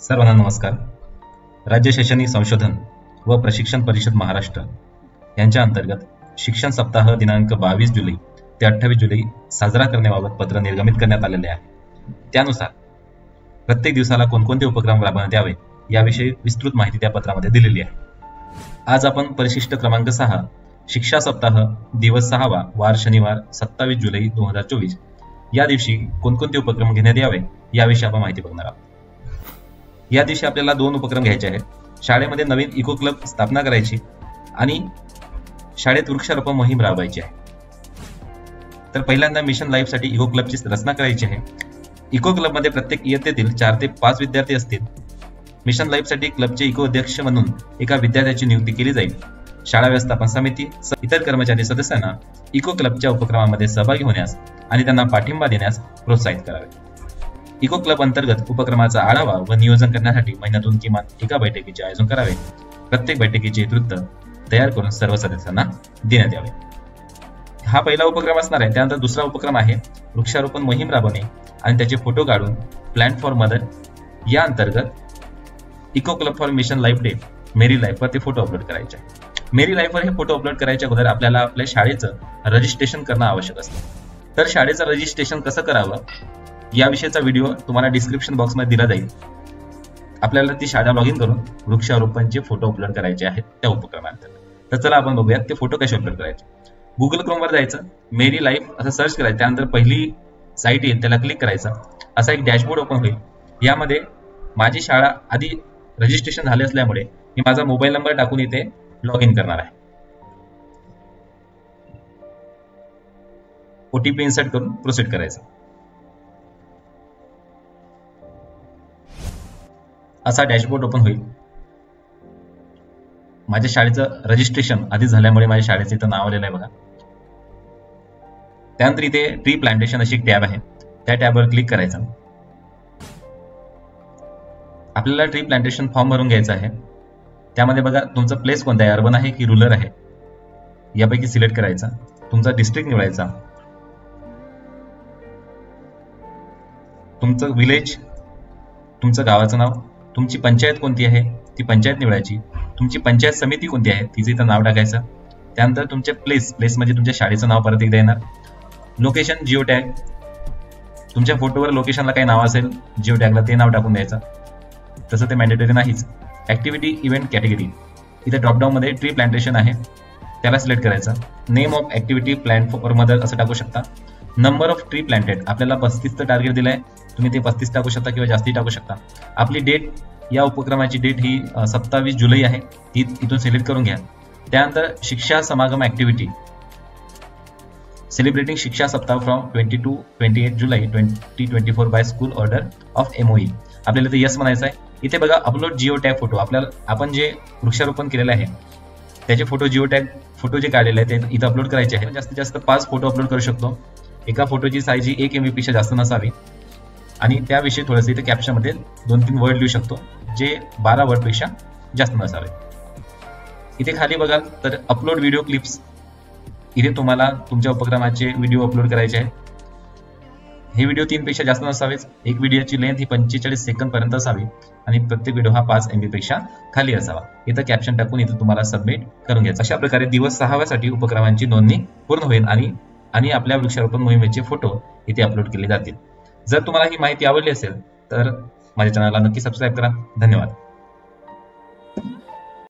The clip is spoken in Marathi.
सर्वांना नमस्कार। राज्य शैक्षणिक संशोधन व प्रशिक्षण परिषद महाराष्ट्र यांच्या अंतर्गत शिक्षण सप्ताह दिनांक 22 जुलै ते 28 जुलै साजरा करण्याबाबत पत्र निर्गमित करण्यात आलेले आहे। त्यानुसार प्रत्येक दिवसाला कोणकोणते उपक्रम राबवण्यात यावे याविषयी विस्तृत माहिती त्या पत्रामध्ये दिलेली आहे। आज आपण परिशिष्ट क्रमांक 6 शिक्षा सप्ताह दिवस 6वा वार शनिवार 27 जुलै 2024 या दिवशी कोणकोणते उपक्रम घेण्यात यावे याविषयी आपण माहिती बघणार आहोत। या दिवशी आपल्याला 2 उपक्रम घ्यायचे आहेत। शाळेमध्ये नवीन इको क्लब स्थापना करायची आणि शाळेत वृक्षारोपण मोहीम राबवायची आहे। तर पहिल्यांदा मिशन लाईफ साठी इको क्लबची रचना करायची आहे। इको क्लब मध्ये प्रत्येक इयत्तेतील 4 ते 5 विद्यार्थी असतील। मिशन लाईफ साठी क्लबचे इको अध्यक्ष म्हणून एका विद्यार्थ्याची नियुक्ती केली जाईल। शाळा व्यवस्थापन समिती इतर कर्मचारी सदस्यांना इको क्लबच्या उपक्रमामध्ये सहभागी होण्यास आणि त्यांना पाठिंबा देण्यास प्रोत्साहित करावे। इको क्लब अंतर्गत उपक्रमाचा आढावा व नियोजन करण्यासाठी महिन्यातून किमान एका बैठकीचे आयोजन करावे। प्रत्येक बैठकीचे नेतृत्व तयार करून सर्व सदस्यांना देण्यात यावे। हा पहिला उपक्रम असणार आहे। त्यानंतर दुसरा उपक्रम आहे वृक्षारोपण मोहीम राबवणे आणि त्याचे फोटो काढून प्लांट फॉर मदर या अंतर्गत eco club for mission life day मेरी लाईफ वर ते फोटो अपलोड करायचे आहे। मेरी लाईफ वर हे फोटो अपलोड करायच्या अगोदर आपल्याला आपल्या शाळेचं रजिस्ट्रेशन करणं आवश्यक असतं। तर शाळेचं रजिस्ट्रेशन कसं करावं याविषयीचा व्हिडिओ तुम्हाला डिस्क्रिप्शन बॉक्समध्ये दिला जाईल। आपल्याला ती शाळा लॉग इन करून वृक्षारोपणचे फोटो अपलोड करायचे आहेत त्या उपक्रमांतर्गत। तर चला आपण बघूयात ते फोटो कसे अपलोड करायचे। गुगल क्रोमवर जायचं, मेरी लाईफ असं सर्च करायचं, त्यानंतर पहिली साईट येईल त्याला क्लिक करायचं। असा एक डॅशबोर्ड ओपन होईल। यामध्ये माझी शाळा आधी रजिस्ट्रेशन झाले असल्यामुळे मी माझा मोबाईल नंबर टाकून इथे लॉग इन करणार आहे। ओटीपी इन्सर्ट करून प्रोसीड करायचं। असा डॅशबोर्ड ओपन होईल। माझ्या शाळेचं रजिस्ट्रेशन आधी झाल्यामुळे माझ्या शाळेचं इथं नाव आलेलं आहे बघा। त्यानंतर इथे ट्री प्लांटेशन अशी एक टॅब आहे, त्या टॅबवर क्लिक करायचं। आपल्याला ट्री प्लांटेशन फॉर्म भरून घ्यायचा आहे। त्यामध्ये बघा तुमचं प्लेस कोणतं आहे, अर्बन आहे की रुरल आहे यापैकी सिलेक्ट करायचा। तुमचा डिस्ट्रिक्ट निवडायचा, तुमचं विलेज, तुमचं गावाचं नाव, तुमची पंचायत कोणती आहे ती पंचायत निवडायची, तुमची पंचायत समिती कोणती आहे तिचं इथं नाव टाकायचं। त्यानंतर तुमचे प्लेस म्हणजे तुमच्या शाळेचं नाव परत एकदा येणार। लोकेशन जिओ टॅग, तुमच्या फोटोवर लोकेशनला काही नाव असेल जिओ टॅगला ते नाव टाकून द्यायचं, तसं ते मॅन्डेटरी नाहीच। ऍक्टिव्हिटी इव्हेंट कॅटेगरी इथे ड्रॉपडाऊन मध्ये ट्री प्लांटेशन आहे त्याला सिलेक्ट करायचं। Name of activity plant for mother असं टाकू शकता। नंबर ऑफ ट्री प्लांटेड आपल्याला 35चं टार्गेट दिलंय, तुम्ही ते 35 टाकू शकता किंवा जास्ती टाकू शकता। आपली डेट, या उपक्रमाची डेट ही 27 जुलै आहे, ती इथून सिलेक्ट करून घ्या। त्यानंतर शिक्षा समागम activity celebrating Shiksha Saptah from 20 to 28 जुलै 2024 by school order of MOE आपल्याला ते यस म्हणायचं आहे। इथे बघा अपलोड जिओ टॅग फोटो, आपल्याला आपण जे वृक्षारोपण केलेलं आहे त्याचे फोटो जिओ टॅग फोटो जे काढलेले आहेत ते इथं अपलोड करायचे आहे। जास्तीत जास्त 5 फोटो अपलोड करू शकतो। एका फोटोची साईज ही 1 MB पेक्षा जास्त नसावी आणि त्याविषयी थोडंसं इथे कॅप्शन मध्ये 2-3 वर्ड लिहू शकतो जे 12 वर्ड पेक्षा जास्त नसावे। इथे खाली बघाल तर अपलोड व्हिडिओ क्लिप्स, इथे तुम्हाला तुमच्या उपक्रमाचे व्हिडिओ अपलोड करायचे आहेत। हे व्हिडिओ 3 पेक्षा जास्त नसावेच। एक व्हिडिओची लेंथ ही 45 सेकंद पर्यंत असावी आणि प्रत्येक व्हिडिओ हा 5 MB पेक्षा खाली असावा। इथं कॅप्शन टाकून इथं तुम्हाला सबमिट करून घ्यायचं। अशा प्रकारे दिवस 6 साठी उपक्रमांची नोंदणी पूर्ण होईल आणि आपल्या वृक्षारोपण मोहिमेचे फोटो इथे अपलोड केले जातील। जर तुम्हाला ही माहिती आवडली असेल तर माझ्या चॅनलला नक्की सबस्क्राईब करा। धन्यवाद।